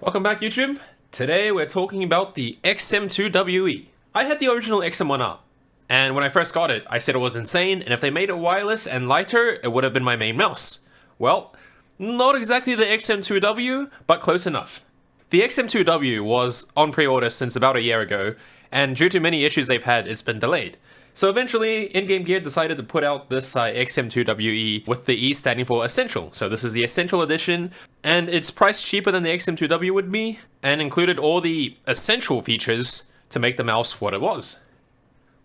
Welcome back, YouTube. Today we're talking about the XM2we. I had the original XM1R, and when I first got it, I said it was insane, and if they made it wireless and lighter, it would have been my main mouse. Well, not exactly the XM2w, but close enough. The XM2w was on pre-order since about a year ago, and due to many issues they've had, it's been delayed. So eventually, Endgame Gear decided to put out this XM2we with the E standing for Essential. So this is the Essential Edition, and it's priced cheaper than the XM2w would be, and included all the essential features to make the mouse what it was.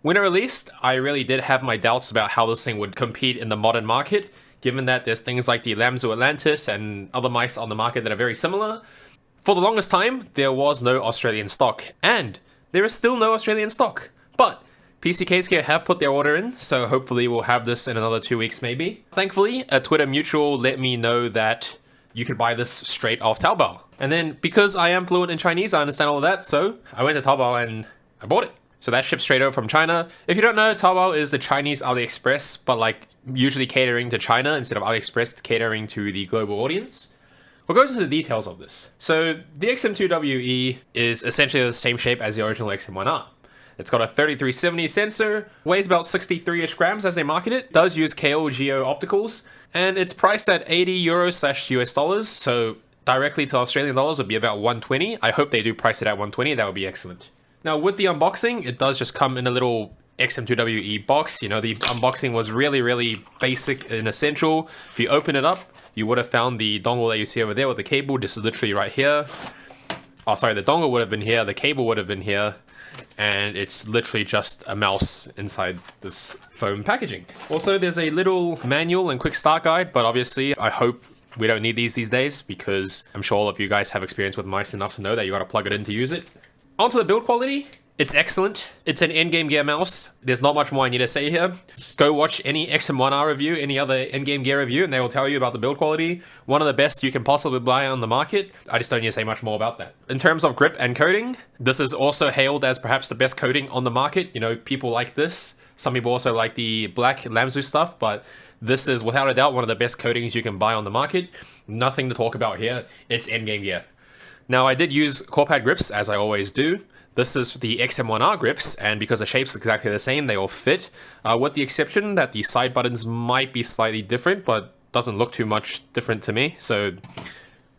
When it released, I really did have my doubts about how this thing would compete in the modern market, given that there's things like the Lamzo Atlantis and other mice on the market that are very similar. For the longest time, there was no Australian stock, and there is still no Australian stock. But PCKSK have put their order in, so hopefully we'll have this in another 2 weeks maybe. Thankfully, a Twitter mutual let me know that you could buy this straight off Taobao. And then because I am fluent in Chinese, I understand all of that, so I went to Taobao and I bought it. So that ships straight over from China. If you don't know, Taobao is the Chinese AliExpress, but like usually catering to China instead of AliExpress catering to the global audience. We'll go into the details of this. So the XM2we is essentially the same shape as the original XM1R. It's got a 3370 sensor, weighs about 63-ish grams as they market it, does use KO-GEO opticals, and it's priced at 80 euros / US dollars, so directly to Australian dollars would be about 120. I hope they do price it at 120, that would be excellent. Now with the unboxing, it does just come in a little XM2we box. You know, the unboxing was really basic and essential. If you open it up, you would have found the dongle that you see over there with the cable, just literally right here. Oh, sorry, the dongle would have been here, the cable would have been here, and it's literally just a mouse inside this foam packaging. Also, there's a little manual and quick start guide, but obviously I hope we don't need these days because I'm sure all of you guys have experience with mice enough to know that you gotta plug it in to use it. Onto the build quality. It's excellent. It's an Endgame Gear mouse. There's not much more I need to say here. Go watch any XM1R review, any other Endgame Gear review, and they will tell you about the build quality. One of the best you can possibly buy on the market. I just don't need to say much more about that. In terms of grip and coating, this is also hailed as perhaps the best coating on the market. You know, people like this. Some people also like the black Lamzo stuff, but this is without a doubt one of the best coatings you can buy on the market. Nothing to talk about here. It's Endgame Gear. Now, I did use core pad grips, as I always do. This is the XM1R grips, and because the shape's exactly the same, they all fit, with the exception that the side buttons might be slightly different, but doesn't look too much different to me, so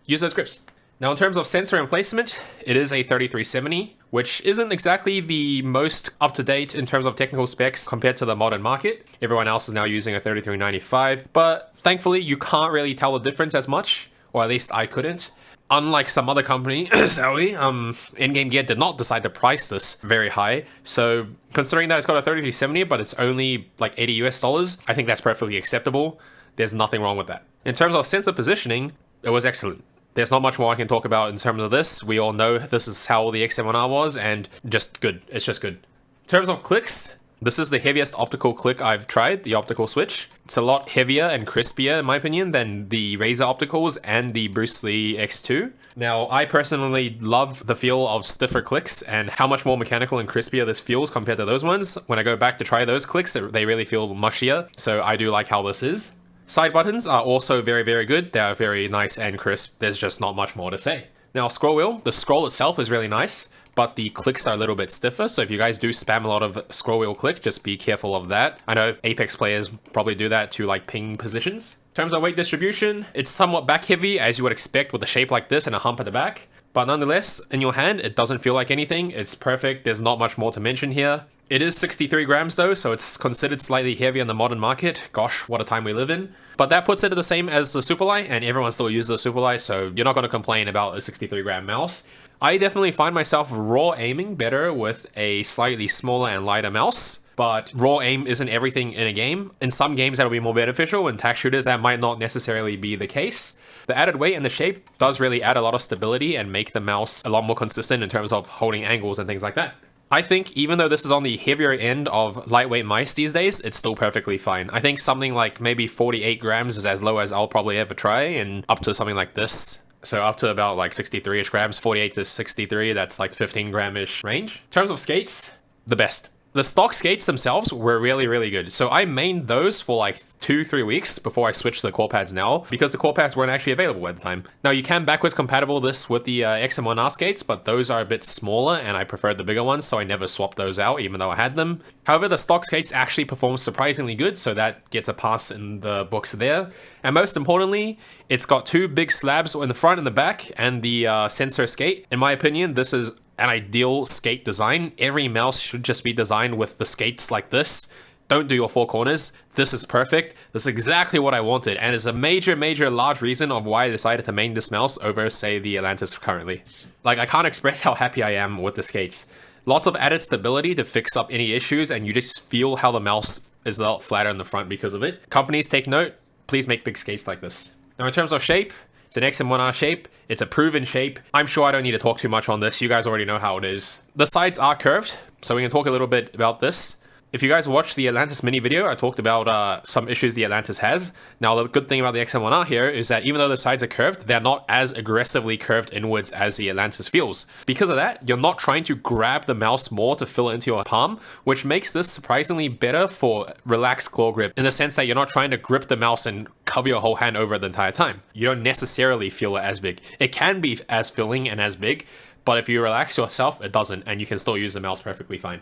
use those grips. Now, in terms of sensor and placement, it is a 3370, which isn't exactly the most up-to-date in terms of technical specs compared to the modern market. Everyone else is now using a 3395, but thankfully you can't really tell the difference as much, or at least I couldn't. Unlike some other company, Endgame Gear did not decide to price this very high. So considering that it's got a 3370, but it's only like 80 US dollars, I think that's perfectly acceptable. There's nothing wrong with that. In terms of sensor positioning, it was excellent. There's not much more I can talk about in terms of this. We all know this is how the XM1R was, and just good. It's just good. In terms of clicks, this is the heaviest optical click I've tried, the optical switch. It's a lot heavier and crispier, in my opinion, than the Razer opticals and the Bruce Lee X2. Now, I personally love the feel of stiffer clicks and how much more mechanical and crispier this feels compared to those ones. When I go back to try those clicks, they really feel mushier, so I do like how this is. Side buttons are also very good. They are very nice and crisp. There's just not much more to say. Now, scroll wheel. The scroll itself is really nice, but the clicks are a little bit stiffer, so if you guys do spam a lot of scroll wheel click, just be careful of that. I know Apex players probably do that to like ping positions. In terms of weight distribution, it's somewhat back heavy, as you would expect with a shape like this and a hump at the back. But nonetheless, in your hand, it doesn't feel like anything. It's perfect. There's not much more to mention here. It is 63 grams though, so it's considered slightly heavy on the modern market. Gosh, what a time we live in. But that puts it at the same as the Superlight, and everyone still uses the Superlight, so you're not going to complain about a 63 gram mouse. I definitely find myself raw aiming better with a slightly smaller and lighter mouse, but raw aim isn't everything in a game. In some games that'll be more beneficial, in tac shooters that might not necessarily be the case. The added weight and the shape does really add a lot of stability and make the mouse a lot more consistent in terms of holding angles and things like that. I think even though this is on the heavier end of lightweight mice these days, it's still perfectly fine. I think something like maybe 48 grams is as low as I'll probably ever try, and up to something like this. So up to about like 63-ish grams, 48 to 63, that's like 15 gram-ish range. In terms of skates, the best. The stock skates themselves were really, really good. So I mained those for like 2-3 weeks before I switched to the core pads now, because the core pads weren't actually available at the time. Now you can backwards compatible this with the XM1R skates, but those are a bit smaller and I preferred the bigger ones, so I never swapped those out even though I had them. However, the stock skates actually perform surprisingly good, so that gets a pass in the books there. And most importantly, it's got 2 big slabs in the front and the back, and the sensor skate. In my opinion, this is an ideal skate design. Every mouse should just be designed with the skates like this. Don't do your 4 corners. This is perfect. This is exactly what I wanted, and is a major, large reason of why I decided to main this mouse over, say, the Atlantis currently. Like, I can't express how happy I am with the skates. Lots of added stability to fix up any issues, and you just feel how the mouse is a lot flatter in the front because of it. Companies, take note. Please make big skates like this. Now, in terms of shape, it's an XM1R shape. It's a proven shape. I'm sure I don't need to talk too much on this. You guys already know how it is. The sides are curved, so we can talk a little bit about this. If you guys watched the Atlantis mini video, I talked about some issues the Atlantis has. Now, the good thing about the XM1R here is that even though the sides are curved, they're not as aggressively curved inwards as the Atlantis feels. Because of that, you're not trying to grab the mouse more to fill it into your palm, which makes this surprisingly better for relaxed claw grip, in the sense that you're not trying to grip the mouse and cover your whole hand over the entire time. You don't necessarily feel it as big. It can be as filling and as big, but if you relax yourself, it doesn't, and you can still use the mouse perfectly fine.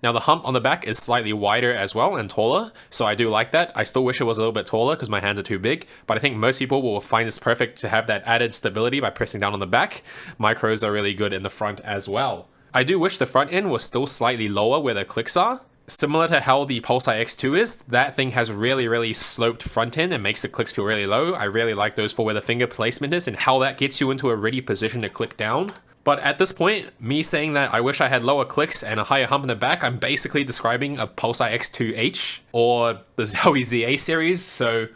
Now, the hump on the back is slightly wider as well and taller, so I do like that. I still wish it was a little bit taller because my hands are too big, but I think most people will find this perfect to have that added stability by pressing down on the back. Micros are really good in the front as well. I do wish the front end was still slightly lower where the clicks are. Similar to how the Pulsar X2 is, that thing has really sloped front end and makes the clicks feel really low. I really like those for where the finger placement is and how that gets you into a ready position to click down. But at this point, me saying that I wish I had lower clicks and a higher hump in the back, I'm basically describing a Pulsar X2H or the Zowie ZA series, so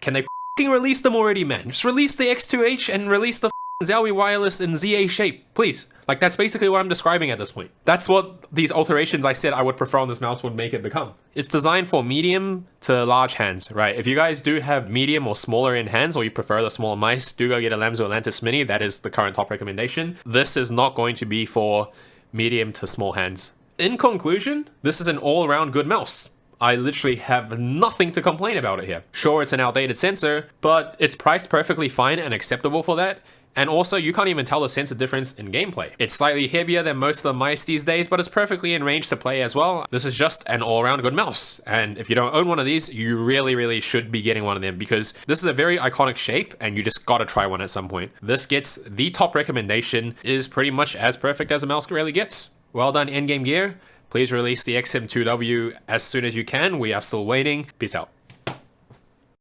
can they f***ing release them already, man? Just release the X2H and release the Zowie wireless in ZA shape, please. Like, that's basically what I'm describing at this point. That's what these alterations I said I would prefer on this mouse would make it become. It's designed for medium to large hands, right? If you guys do have medium or smaller in hands, or you prefer the smaller mice, do go get a Lamzo Atlantis Mini. That is the current top recommendation. This is not going to be for medium to small hands. In conclusion, this is an all-around good mouse. I literally have nothing to complain about it here. Sure, it's an outdated sensor, but it's priced perfectly fine and acceptable for that. And also, you can't even tell the sensor difference in gameplay. It's slightly heavier than most of the mice these days, but it's perfectly in range to play as well. This is just an all-around good mouse. And if you don't own one of these, you really should be getting one of them, because this is a very iconic shape and you just gotta try one at some point. This gets the top recommendation, is pretty much as perfect as a mouse really gets. Well done, Endgame Gear. Please release the XM2we as soon as you can. We are still waiting. Peace out.